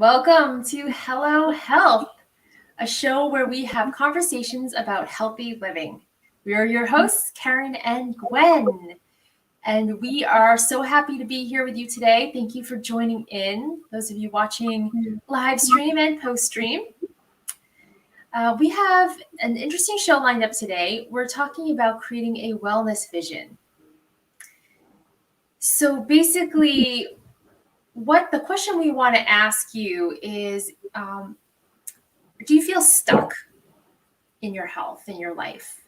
Welcome to Hello Health, a show where we have conversations about healthy living. We are your hosts, Keryn and Gwen, and we are so happy to be here with you today. Thank you for joining in, those of you watching live stream and post stream. We have an interesting show lined up today. We're talking about creating a wellness vision. So basically, what the question we want to ask you is, do you feel stuck in your health, in your life?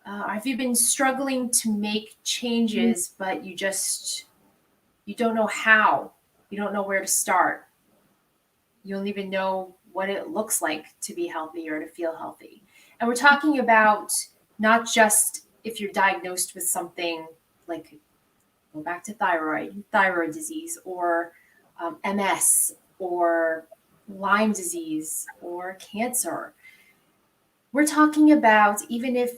Have you been struggling to make changes, but you don't know how? You don't know where to start. You don't even know what it looks like to be healthy or to feel healthy. And we're talking about not just if you're diagnosed with something like, go back to thyroid disease, or MS, or Lyme disease, or cancer. We're talking about even if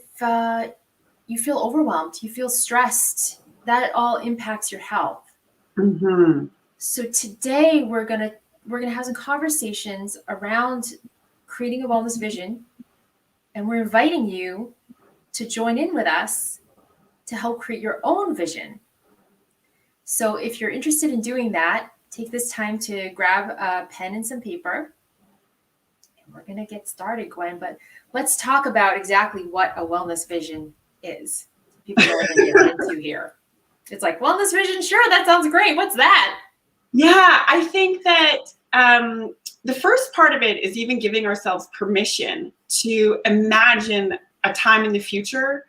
you feel overwhelmed, you feel stressed, that all impacts your health. Mm-hmm. So today we're gonna have some conversations around creating a wellness vision, and we're inviting you to join in with us to help create your own vision. So if you're interested in doing that, take this time to grab a pen and some paper. And we're going to get started, Gwen, but let's talk about exactly what a wellness vision is. People know what they're getting into here. It's like, wellness vision, sure, that sounds great. What's that? Yeah, I think that the first part of it is even giving ourselves permission to imagine a time in the future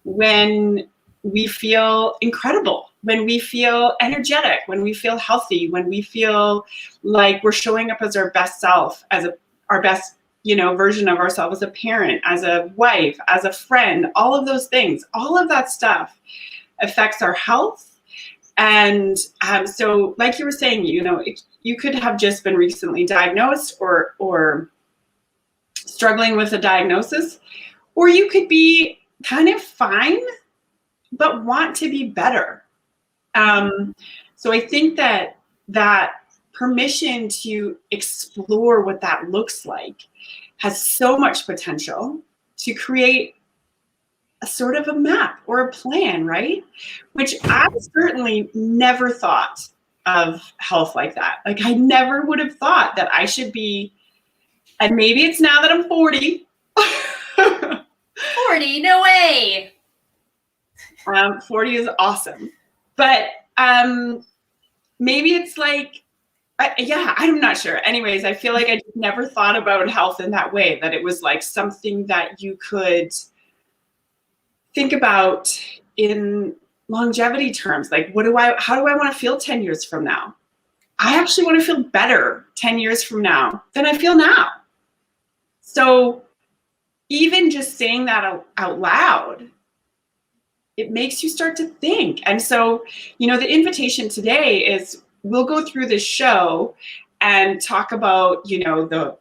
when we feel incredible, when we feel energetic, when we feel healthy, when we feel like we're showing up as our best self, as our best, version of ourselves, as a parent, as a wife, as a friend, all of those things, all of that stuff affects our health. And so like you were saying, you could have just been recently diagnosed or struggling with a diagnosis, or you could be kind of fine, but want to be better. So I think that permission to explore what that looks like has so much potential to create a sort of a map or a plan, right? Which I certainly never thought of health like that. Like I never would have thought that I should be, and maybe it's now that I'm 40. 40, no way. 40 is awesome. But maybe it's like, I'm not sure. Anyways, I feel like I just never thought about health in that way, that it was like something that you could think about in longevity terms. Like, how do I want to feel 10 years from now? I actually want to feel better 10 years from now than I feel now. So even just saying that out loud, it makes you start to think. And so, the invitation today is we'll go through this show and talk about, the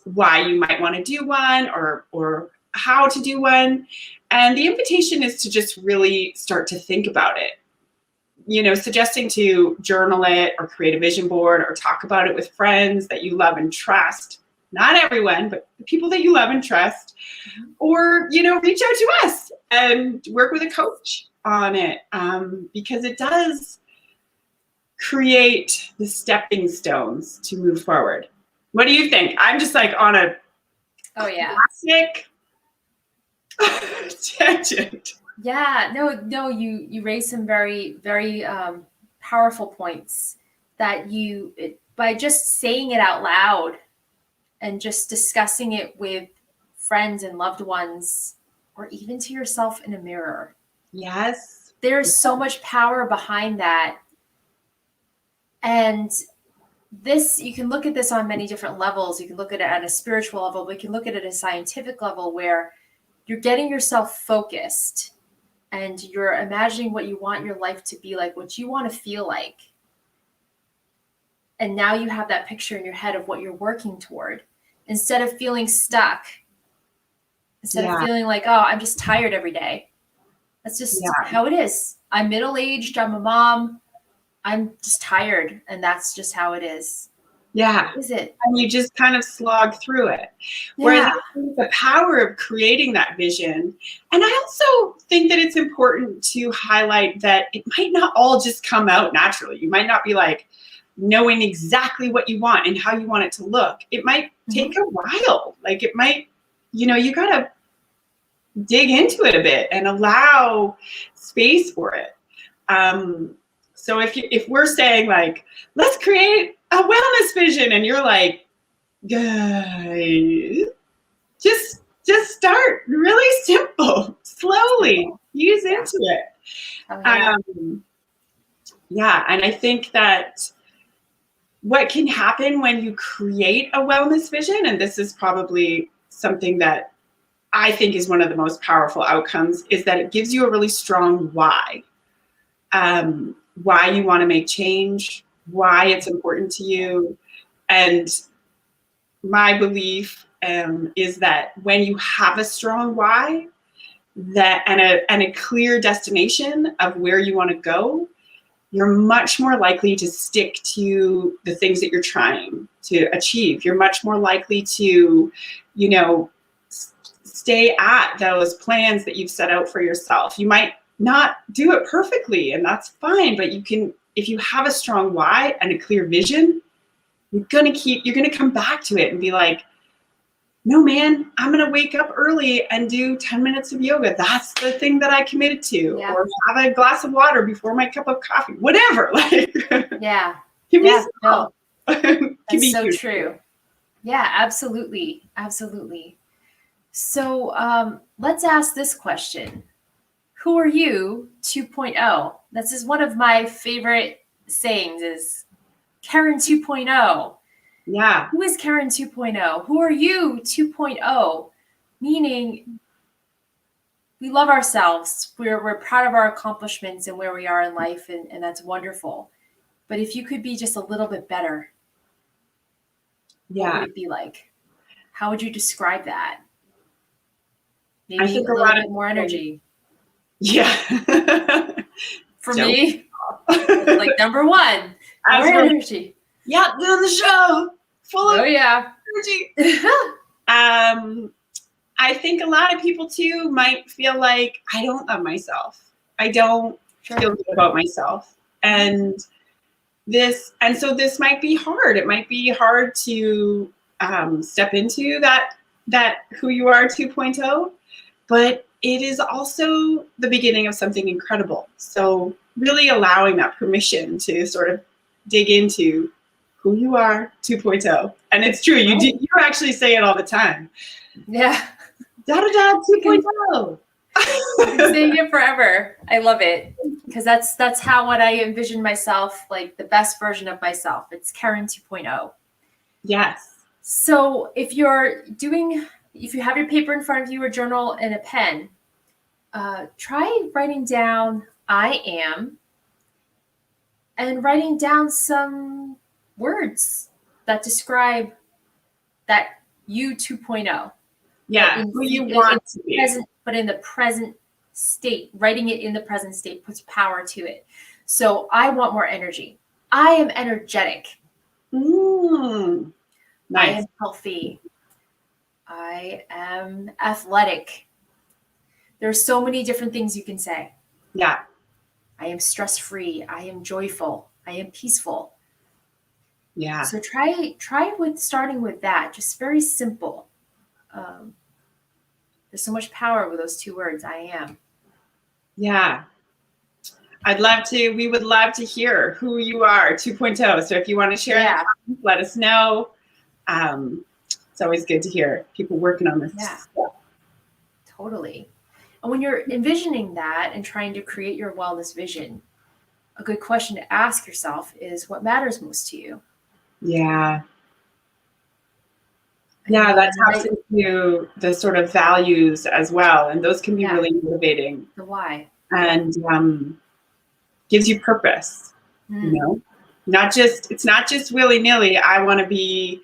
why you might want to do one or how to do one. And the invitation is to just really start to think about it, suggesting to journal it or create a vision board or talk about it with friends that you love and trust. Not everyone, but the people that you love and trust, or, reach out to us and work with a coach on it, because it does create the stepping stones to move forward. What do you think? I'm just like on a classic tangent. Yeah, no, you raised some very, very powerful points that by just saying it out loud and just discussing it with friends and loved ones, or even to yourself in a mirror. Yes. There's so much power behind that. And you can look at this on many different levels. You can look at it at a spiritual level, but you can look at it at a scientific level where you're getting yourself focused and you're imagining what you want your life to be like, what you want to feel like. And now you have that picture in your head of what you're working toward. Instead of feeling stuck, instead of feeling like, oh, I'm just tired every day. That's just how it is. I'm middle-aged, I'm a mom, I'm just tired, and that's just how it is. Yeah. What is it? And you just kind of slog through it. Whereas Yeah. I think the power of creating that vision, and I also think that it's important to highlight that it might not all just come out naturally. You might not be like knowing exactly what you want and how you want it to look. It might take a while. Like it might, you got to dig into it a bit and allow space for it. So if we're saying like, let's create a wellness vision, and you're like, guys, just start really simple, slowly, ease into it. Oh, yeah. Yeah, and I think that what can happen when you create a wellness vision, and this is probably something that I think is one of the most powerful outcomes, is that it gives you a really strong why. Why you want to make change, why it's important to you. And my belief is that when you have a strong why, and a clear destination of where you want to go, you're much more likely to stick to the things that you're trying to achieve. You're much more likely to, stay at those plans that you've set out for yourself. You might not do it perfectly, and that's fine, but you can, if you have a strong why and a clear vision, you're going to come back to it and be like, no, man, I'm going to wake up early and do 10 minutes of yoga. That's the thing that I committed to. Yeah. Or have a glass of water before my cup of coffee, whatever. Like, Yeah. can be Yeah. small. That's so true. Yeah, absolutely. Absolutely. So let's ask this question. Who are you 2.0? This is one of my favorite sayings is Keryn 2.0. Yeah. Who is Keryn 2.0? Who are you 2.0? Meaning we love ourselves. We're proud of our accomplishments and where we are in life, and that's wonderful. But if you could be just a little bit better, what would it be like? How would you describe that? Maybe I think a little bit more energy. Yeah. For me, like number one, more energy. Yeah, doing the show full of energy. I think a lot of people too might feel like I don't love myself. I don't feel good about myself. And so this might be hard. It might be hard to step into that who you are 2.0, but it is also the beginning of something incredible. So really allowing that permission to sort of dig into who you are 2.0. And it's true, you actually say it all the time. Yeah. Da-da-da 2.0. I've been saying it forever. I love it because that's how what I envision myself, like the best version of myself. It's Keryn 2.0. Yes. So if you have your paper in front of you, a journal and a pen, try writing down I am and writing down some words that describe that you 2.0. Yeah, who you want to be. But in the present state, writing it in the present state puts power to it. So I want more energy. I am energetic. Nice. I am healthy. I am athletic. There's so many different things you can say. Yeah. I am stress-free. I am joyful. I am peaceful. Yeah. So try with starting with that. Just very simple. There's so much power with those two words, I am. Yeah. We would love to hear who you are 2.0. So if you want to share that, let us know. It's always good to hear people working on this. Yeah, totally. And when you're envisioning that and trying to create your wellness vision, a good question to ask yourself is what matters most to you? Yeah. Yeah, that taps into the sort of values as well. And those can be really motivating. The why. And gives you purpose, it's not just willy-nilly, I want to be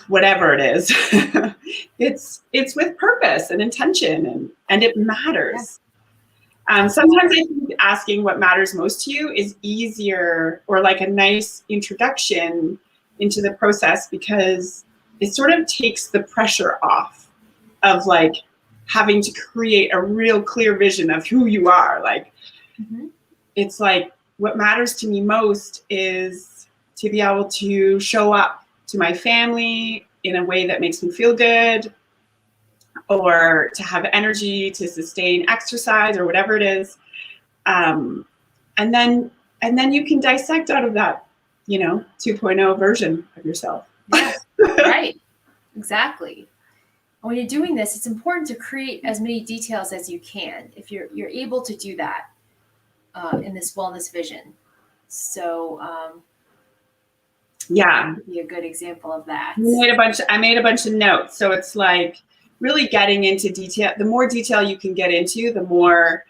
whatever it is. it's with purpose and intention and it matters. Sometimes I think asking what matters most to you is easier or like a nice introduction into the process, because it sort of takes the pressure off of like having to create a real clear vision of who you are. Like, it's like, what matters to me most is to be able to show up to my family in a way that makes me feel good, or to have energy to sustain exercise or whatever it is. And then you can dissect out of that, 2.0 version of yourself. Yes, right. Exactly. When you're doing this, it's important to create as many details as you can if you're able to do that in this wellness vision. So yeah, that would be a good example of that. I made a bunch of notes. So it's like really getting into detail. The more detail you can get into, the more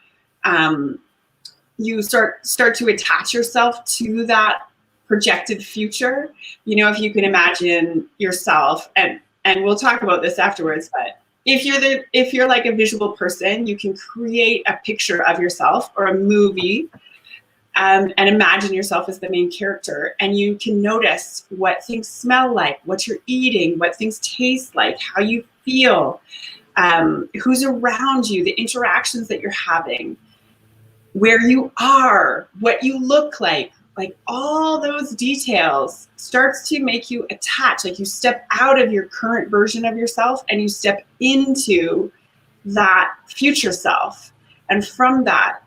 you start to attach yourself to that projected future. If you can imagine yourself, and we'll talk about this afterwards, but if you're like a visual person, you can create a picture of yourself or a movie, and imagine yourself as the main character, and you can notice what things smell like, what you're eating, what things taste like, how you feel, who's around you, the interactions that you're having, where you are, what you look like all those details starts to make you attach. Like, you step out of your current version of yourself and you step into that future self. And from that,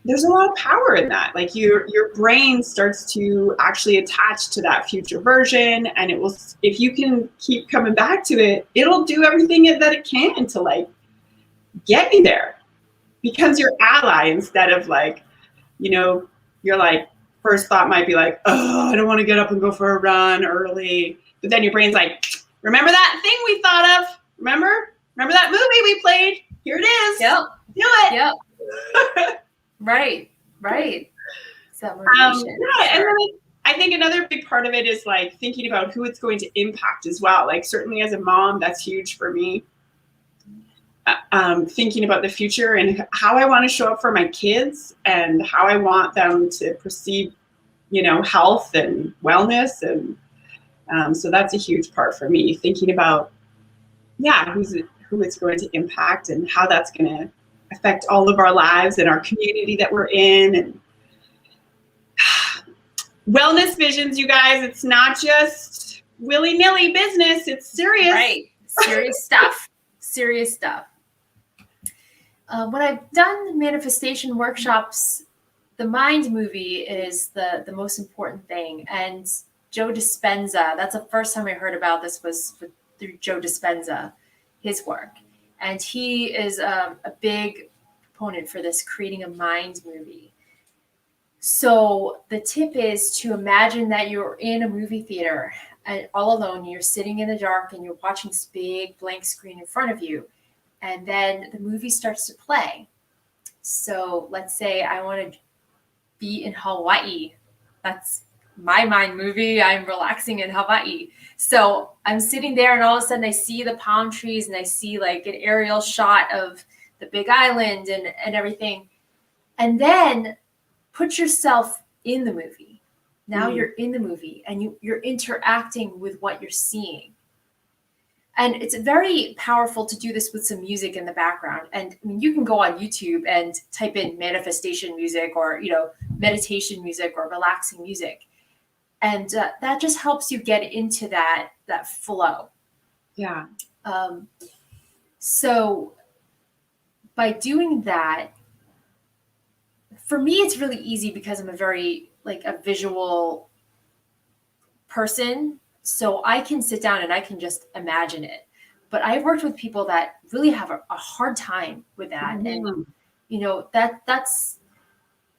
there's a lot of power in that. Like, your brain starts to actually attach to that future version, and it will, if you can keep coming back to it, it'll do everything that it can to like get you there. Becomes your ally, instead of like, you're like, first thought might be like, oh, I don't want to get up and go for a run early. But then your brain's like, remember that thing we thought of? Remember that movie we played? Here it is. Yep. Do it. Yep. Right. It's that motivation. And then I think another big part of it is like thinking about who it's going to impact as well. Like, certainly as a mom, that's huge for me. Thinking about the future and how I want to show up for my kids and how I want them to perceive, health and wellness. And so that's a huge part for me, thinking about, who it's going to impact and how that's going to affect all of our lives and our community that we're in. And wellness visions, you guys, it's not just willy-nilly business. It's serious. Right. Serious stuff. Serious stuff. When I've done manifestation workshops, the mind movie is the most important thing. And Joe Dispenza, that's the first time I heard about this, was through Joe Dispenza, his work. And he is a big proponent for this, creating a mind movie. So the tip is to imagine that you're in a movie theater and all alone, you're sitting in the dark and you're watching this big blank screen in front of you. And then the movie starts to play. So let's say I want to be in Hawaii. That's my mind movie. I'm relaxing in Hawaii. So I'm sitting there and all of a sudden I see the palm trees and I see like an aerial shot of the big island and everything. And then put yourself in the movie. Now you're in the movie and you're interacting with what you're seeing. And it's very powerful to do this with some music in the background. And I mean, you can go on YouTube and type in manifestation music or, meditation music or relaxing music. And that just helps you get into that flow. Yeah. So by doing that, for me, it's really easy because I'm a very a visual person. So I can sit down and I can just imagine it. But I've worked with people that really have a hard time with that. Mm-hmm. And, that's,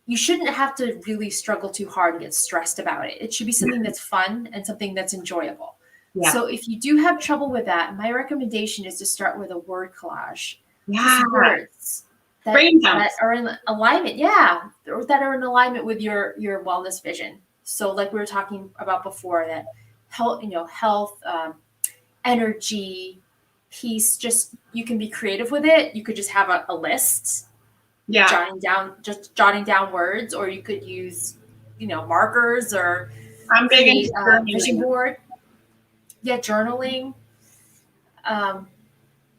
you shouldn't have to really struggle too hard and get stressed about it. It should be something that's fun and something that's enjoyable. Yeah. So if you do have trouble with that, my recommendation is to start with a word collage. Yeah. Just words that are in alignment. Yeah. Or that are in alignment with your wellness vision. So like we were talking about before, that health, energy, peace, just, you can be creative with it. You could just have a list, jotting down words, or you could use, markers or I'm big create into a vision journaling. board. Yeah, journaling.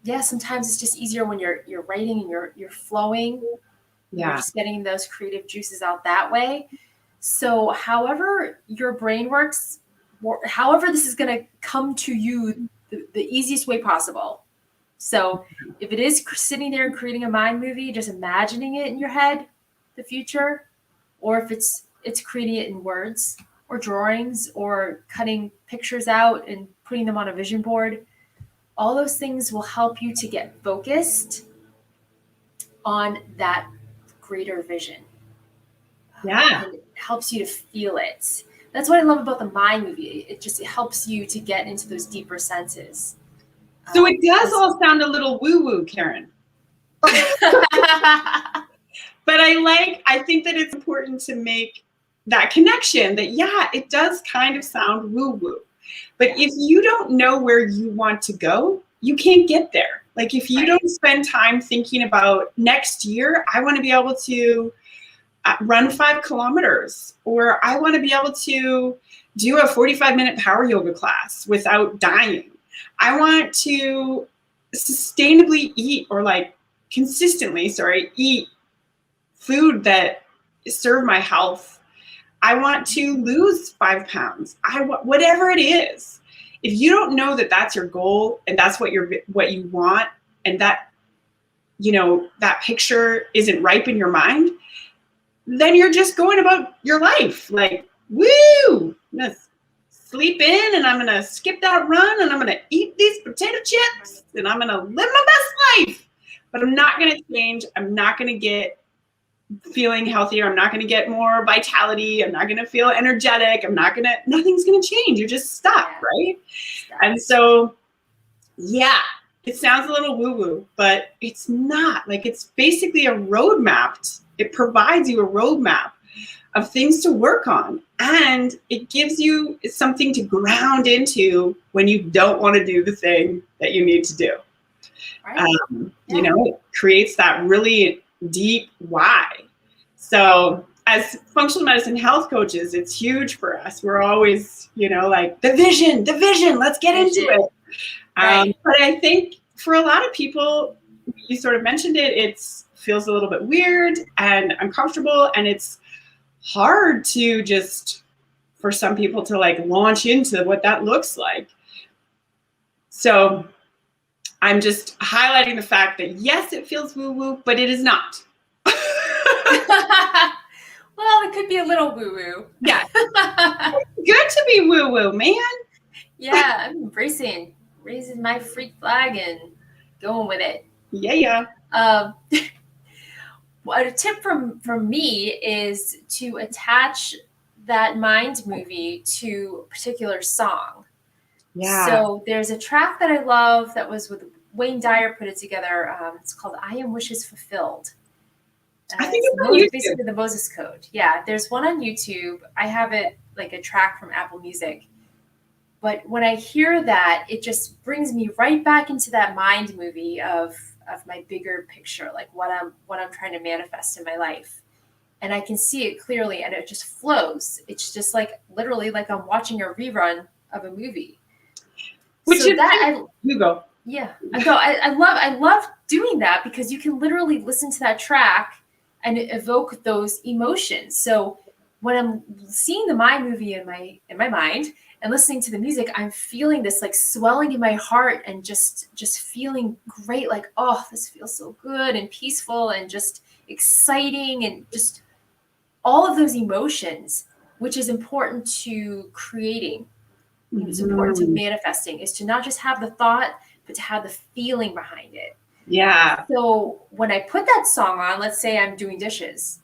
Yeah, sometimes it's just easier when you're writing and you're flowing. You're Yeah. just getting those creative juices out that way. So, however your brain works, however this is going to come to you the easiest way possible. So, if it is sitting there and creating a mind movie, just imagining it in your head, the future, or if it's creating it in words or drawings or cutting pictures out and putting them on a vision board, all those things will help you to get focused on that greater vision. Yeah. And it helps you to feel it. That's what I love about the mind movie. It helps you to get into those deeper senses. So it does all sound a little woo-woo, Keryn. But I think that it's important to make that connection that, yeah, it does kind of sound woo-woo. But if you don't know where you want to go, you can't get there. Like if you don't spend time thinking about next year, I want to be able to run 5 kilometers, or I want to be able to do a 45-minute power yoga class without dying. I want to sustainably eat, or like consistently, eat food that serve my health. I want to lose 5 pounds. Whatever it is. If you don't know that that's your goal and that's what you want, and that, you know, that picture isn't ripe in your mind, then you're just going about your life like, woo, I'm gonna sleep in and I'm gonna skip that run and I'm gonna eat these potato chips and I'm gonna live my best life. But I'm not gonna change. I'm not gonna get feeling healthier. I'm not gonna get more vitality. I'm not gonna feel energetic. Nothing's gonna change. You're just stuck, right? And so, yeah, it sounds a little woo-woo, but it's not. Like, it's basically a roadmap. It provides you a roadmap of things to work on, and it gives you something to ground into when you don't want to do the thing that you need to do. Right. You know, it creates that really deep why. So as functional medicine health coaches, it's huge for us. We're always, you know, like the vision, let's get into it. But I think for a lot of people, you sort of mentioned it, it feels a little bit weird and uncomfortable, and it's hard to just, for some people, to like launch into what that looks like. So I'm just highlighting the fact that yes, it feels woo-woo, but it is not. Well, it could be a little woo-woo. Yeah. Good to be woo-woo, man. Yeah, I'm embracing, raising my freak flag and going with it. Yeah. A tip from me is to attach that mind movie to a particular song. Yeah. So there's a track that I love that was with Wayne Dyer put it together. It's called "I Am Wishes Fulfilled." I think it's basically the Moses Code. Yeah, there's one on YouTube. I have it like a track from Apple Music. But when I hear that, it just brings me right back into that mind movie of my bigger picture, like what I'm trying to manifest in my life. And I can see it clearly, and it just flows. It's just like literally like I'm watching a rerun of a movie. Which so is that you go. Yeah. I love doing that because you can literally listen to that track and evoke those emotions. So when I'm seeing the mind movie in my mind and listening to the music, I'm feeling this like swelling in my heart and just feeling great. Like, oh, this feels so good and peaceful and just exciting and just all of those emotions, which is important to creating. It's important to manifesting, is to not just have the thought, but to have the feeling behind it. Yeah. So when I put that song on, let's say I'm doing dishes,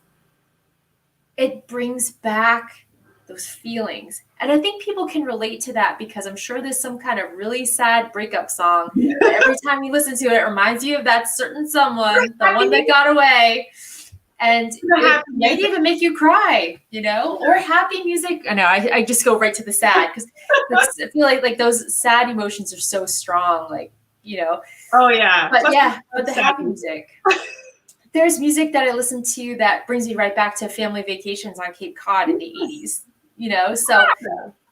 it brings back those feelings. And I think people can relate to that because I'm sure there's some kind of really sad breakup song that every time you listen to it, it reminds you of that certain someone, the one that got away. And it might even make you cry, you know, or happy music. I know I just go right to the sad because I feel like those sad emotions are so strong, like, you know. Oh, yeah. But the happy music. There's music that I listen to that brings me right back to family vacations on Cape Cod in the 80s. So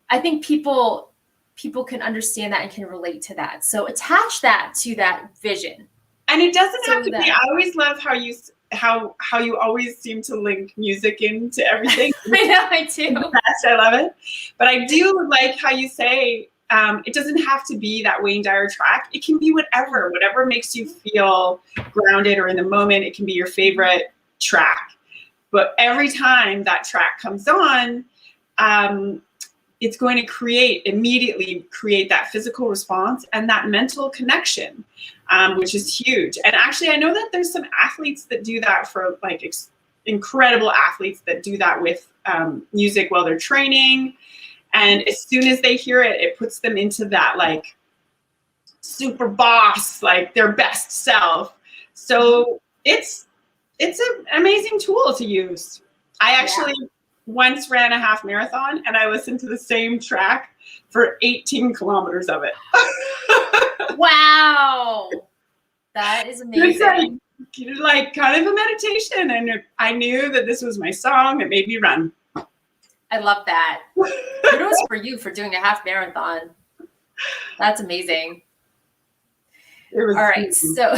I think people can understand that and can relate to that. So attach that to that vision. And it doesn't have to be. I always love how you always seem to link music into everything. I know, I do. Best, I love it. But I do like how you say it doesn't have to be that Wayne Dyer track. It can be whatever makes you feel grounded or in the moment. It can be your favorite track. But every time that track comes on, it's going to immediately create that physical response and that mental connection, which is huge. And actually, I know that there's some athletes that do that for like incredible athletes that do that with music while they're training. And as soon as they hear it, it puts them into that like super boss, like their best self. So it's an amazing tool to use. I actually once ran a half marathon and I listened to the same track for 18 kilometers of it. Wow. That is amazing. It's like kind of a meditation. And I knew that this was my song. It made me run. I love that. Kudos for you for doing a half marathon. That's amazing. All right. So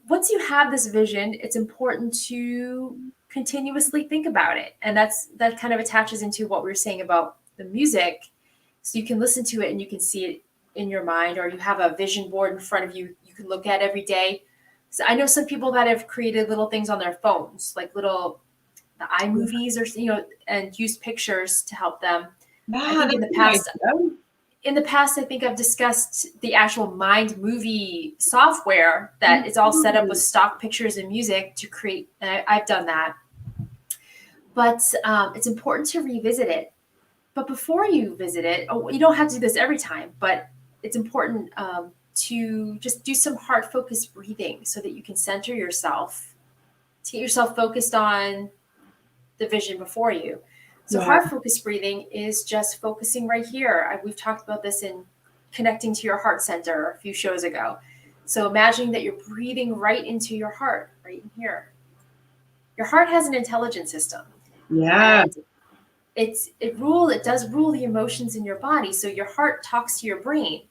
once you have this vision, it's important to continuously think about it. And that kind of attaches into what we were saying about the music. So you can listen to it and you can see it in your mind, or you have a vision board in front of you you can look at every day. So I know some people that have created little things on their phones, like the iMovies or, and use pictures to help them. I think in the past, I think I've discussed the actual Mind Movie software that is all set up with stock pictures and music to create. I've done that. But it's important to revisit it. But before you visit it, you don't have to do this every time, but it's important to just do some heart-focused breathing so that you can center yourself, to get yourself focused on the vision before you. So heart-focused breathing is just focusing right here. We've talked about this in connecting to your heart center a few shows ago. So imagining that you're breathing right into your heart, right in here. Your heart has an intelligence system. Yeah. And it does rule the emotions in your body. So your heart talks to your brain.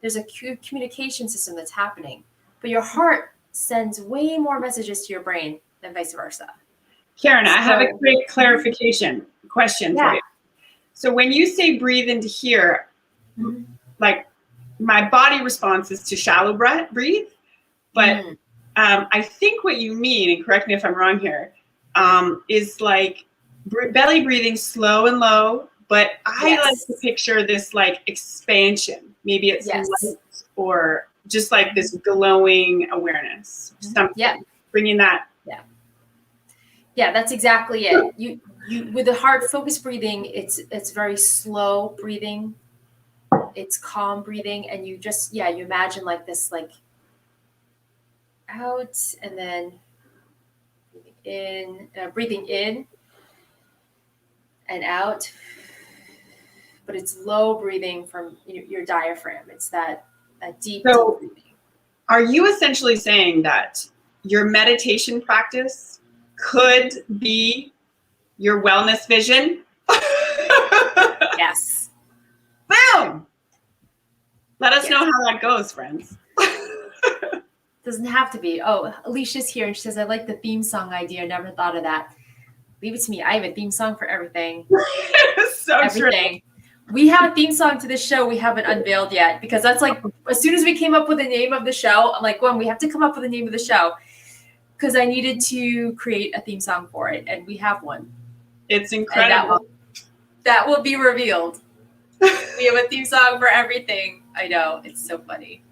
There's a communication system that's happening, but your heart sends way more messages to your brain than vice versa. Keryn, I have a quick clarification question for you. So when you say breathe into here, like my body response is to shallow breathe, but I think what you mean, and correct me if I'm wrong here, is like belly breathing slow and low, but I like to picture this like expansion. Maybe it's light or just like this glowing awareness. Something. Bringing that. Yeah, that's exactly it. You with the heart focused breathing, it's very slow breathing. It's calm breathing, and you imagine like this, like out and then breathing in and out. But it's low breathing from your diaphragm. It's that deep breathing. Are you essentially saying that your meditation practice could be your wellness vision? Yes. Boom! Let us know how that goes, friends. Doesn't have to be. Oh, Alicia's here and she says, I like the theme song idea. I never thought of that. Leave it to me. I have a theme song for everything. So everything. True. We have a theme song to this show we haven't unveiled yet, because that's like, as soon as we came up with the name of the show, I'm like, Gwen, we have to come up with the name of the show, because I needed to create a theme song for it, and we have one. It's incredible. That will be revealed. We have a theme song for everything. I know. It's so funny.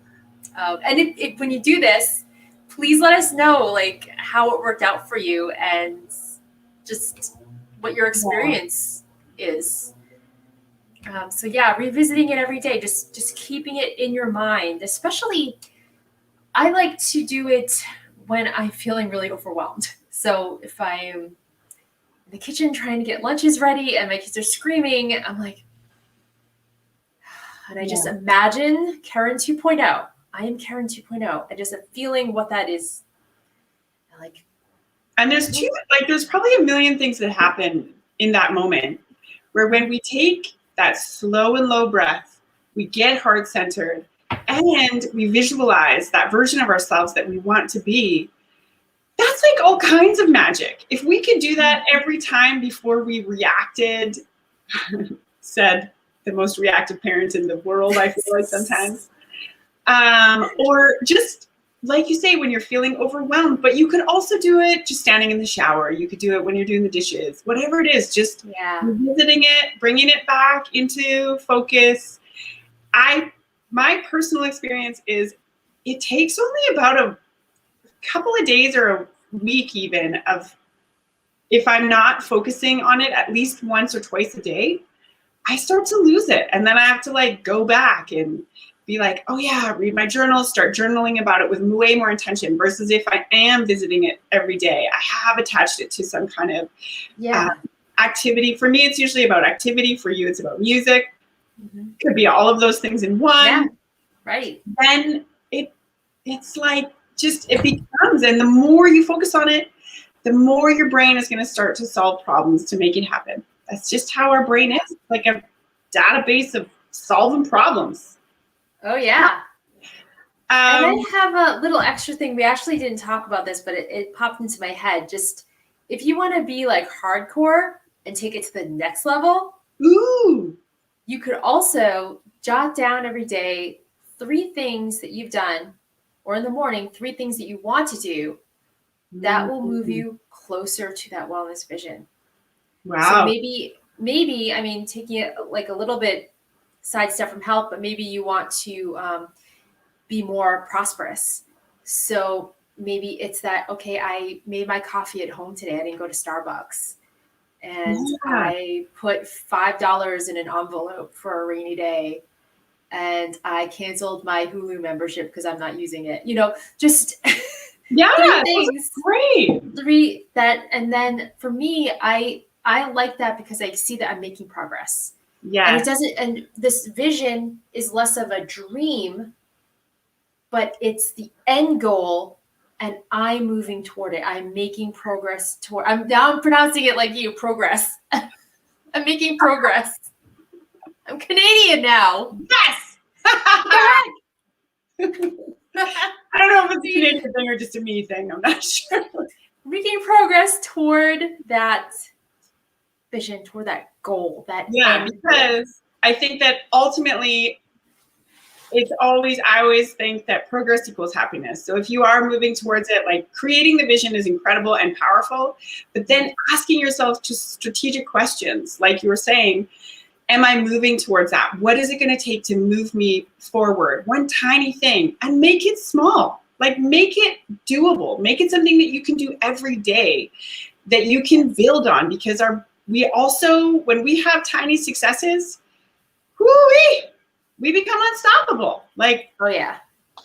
And when you do this, please let us know like how it worked out for you and just what your experience is. So revisiting it every day, just keeping it in your mind. Especially, I like to do it when I'm feeling really overwhelmed. So if I'm in the kitchen trying to get lunches ready and my kids are screaming, I'm like, and I just imagine Keryn 2.0. I am Keryn 2.0. I just am feeling what that is. And there's probably a million things that happen in that moment where when we take that slow and low breath, we get heart centered and we visualize that version of ourselves that we want to be. That's like all kinds of magic. If we could do that every time before we reacted, said the most reactive parent in the world, I feel like sometimes. Or just like you say, when you're feeling overwhelmed, but you could also do it just standing in the shower. You could do it when you're doing the dishes, whatever it is, just revisiting it, bringing it back into focus. My personal experience is it takes only about a couple of days or a week even of, if I'm not focusing on it at least once or twice a day, I start to lose it. And then I have to like go back and be like, oh yeah, read my journal, start journaling about it with way more intention, versus if I am visiting it every day, I have attached it to some kind of activity. For me, it's usually about activity. For you, it's about music. Could be all of those things in one. Yeah, right. Then it's like just it becomes, and the more you focus on it, the more your brain is going to start to solve problems to make it happen. That's just how our brain is, like a database of solving problems. Oh, yeah. And I have a little extra thing. We actually didn't talk about this, but it popped into my head. Just if you want to be like hardcore and take it to the next level, you could also jot down every day 3 things that you've done, or in the morning, 3 things that you want to do that will move you closer to that wellness vision. Wow. So maybe, I mean, taking it like a little bit sidestep from health, but maybe you want to be more prosperous. So maybe it's that, okay, I made my coffee at home today. I didn't go to Starbucks. And I put $5 in an envelope for a rainy day. And I canceled my Hulu membership because I'm not using it. Just 3 things. Great. 3 that, and then for me, I like that because I see that I'm making progress. Yeah. And it doesn't, and this vision is less of a dream, but it's the end goal, and I'm moving toward it. I'm making progress toward. I'm pronouncing it like you, progress. I'm making progress. I'm Canadian now. Yes. I don't know if it's a Canadian thing or just a me thing. I'm not sure. Making progress toward that vision, toward that goal. Because I think that ultimately I always think that progress equals happiness. So if you are moving towards it, like creating the vision is incredible and powerful, but then asking yourself just strategic questions, like you were saying, am I moving towards that? What is it going to take to move me forward? One tiny thing, and make it small, like make it doable, make it something that you can do every day that you can build on, because we also, when we have tiny successes, we become unstoppable. Like, oh yeah,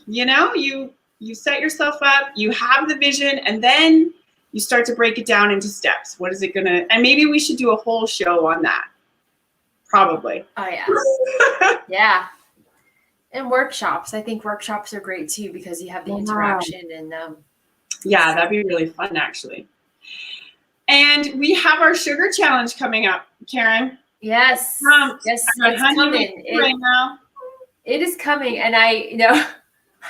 you set yourself up, you have the vision, and then you start to break it down into steps. What is it gonna, and maybe we should do a whole show on that. Probably. Oh yeah. Yeah. And workshops. I think workshops are great too, because you have the interaction and yeah, that'd be really fun actually. And we have our sugar challenge coming up, Keryn. Yes. Yes, it's coming. Right now. It is coming. And I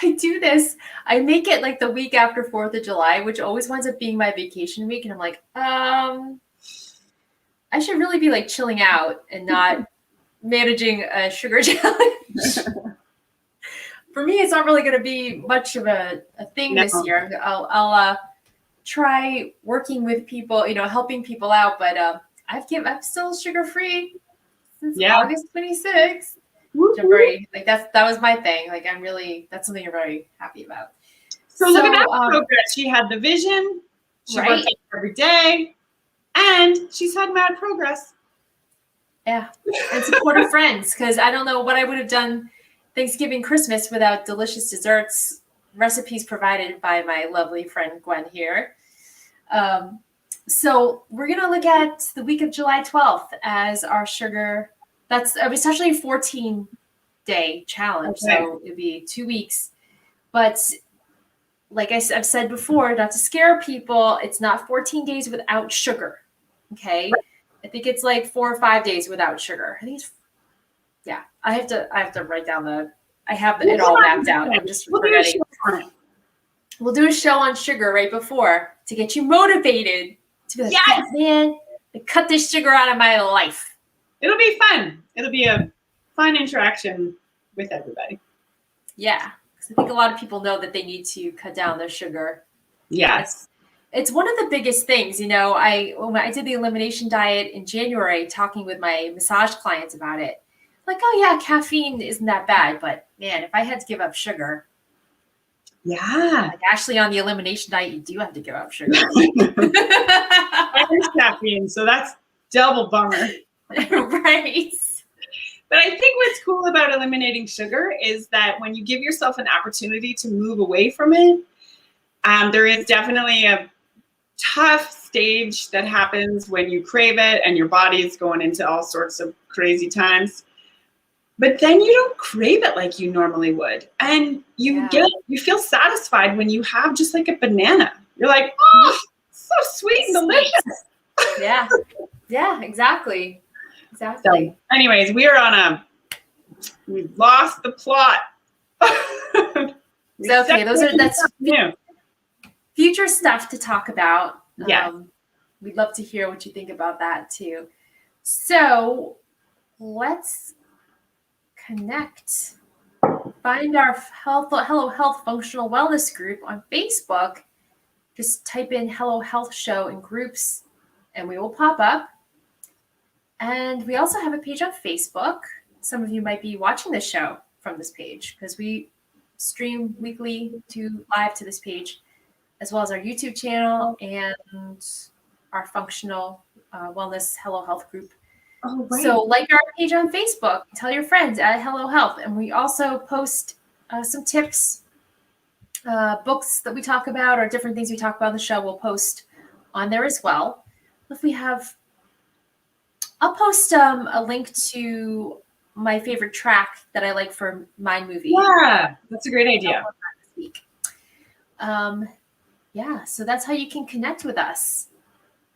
do this. I make it like the week after 4th of July, which always winds up being my vacation week. And I'm like, I should really be like chilling out and not managing a sugar challenge. For me, it's not really going to be much of a thing this year. I'll try working with people, helping people out, but I'm still sugar free since August 26th. Which I'm very that was my thing. Like that's something I'm very happy about. So look at that progress. She had the vision. She worked every day, and she's had mad progress. Yeah, and supportive friends, because I don't know what I would have done Thanksgiving, Christmas without delicious desserts, recipes provided by my lovely friend Gwen here. So we're going to look at the week of July 12th as our sugar. It's actually a 14-day challenge, so it'd be 2 weeks. But like I've said before, not to scare people, it's not 14 days without sugar. Okay. I think it's like 4 or 5 days without sugar. I think it's, yeah, I have to write down I have it all mapped out. I'm just forgetting. We'll do a show on sugar right before to get you motivated to be like, yes, man, cut this sugar out of my life. It'll be fun. It'll be a fun interaction with everybody. Yeah. I think a lot of people know that they need to cut down their sugar. Yes. It's one of the biggest things, when I did the elimination diet in January, talking with my massage clients about it, like, oh yeah, caffeine isn't that bad, but man, if I had to give up sugar, like Ashley on the elimination diet, you do have to give up sugar. I use caffeine, so that's double bummer. Right. But I think what's cool about eliminating sugar is that when you give yourself an opportunity to move away from it, there is definitely a tough stage that happens when you crave it and your body is going into all sorts of crazy times. But then you don't crave it like you normally would. And you feel satisfied when you have just like a banana. You're like, oh, so sweet and delicious. Yeah. Yeah, exactly. Exactly. So, anyways, we've lost the plot. Okay, that's future stuff to talk about. Yeah. We'd love to hear what you think about that too. So let's connect. Find our Hello Health Functional Wellness group on Facebook. Just type in Hello Health Show in groups and we will pop up. And we also have a page on Facebook. Some of you might be watching this show from this page because we stream weekly live to this page, as well as our YouTube channel and our functional wellness Hello Health group. Oh, right. So like our page on Facebook, tell your friends at Hello Health. And we also post some tips, books that we talk about or different things we talk about on the show. We'll post on there as well. I'll post a link to my favorite track that I like for my movie. Yeah, that's a great idea. So that's how you can connect with us.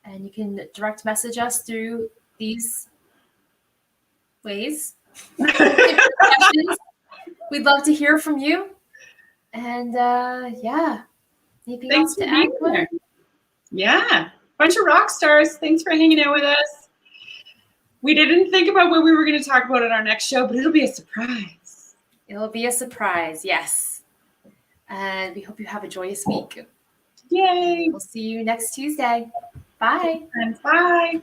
And you can direct message us through these ways. We'd love to hear from you. And anything else to add? Yeah, bunch of rock stars. Thanks for hanging out with us. We didn't think about what we were going to talk about in our next show, but it'll be a surprise. It'll be a surprise, yes. And we hope you have a joyous week. Yay. We'll see you next Tuesday. Bye. And bye.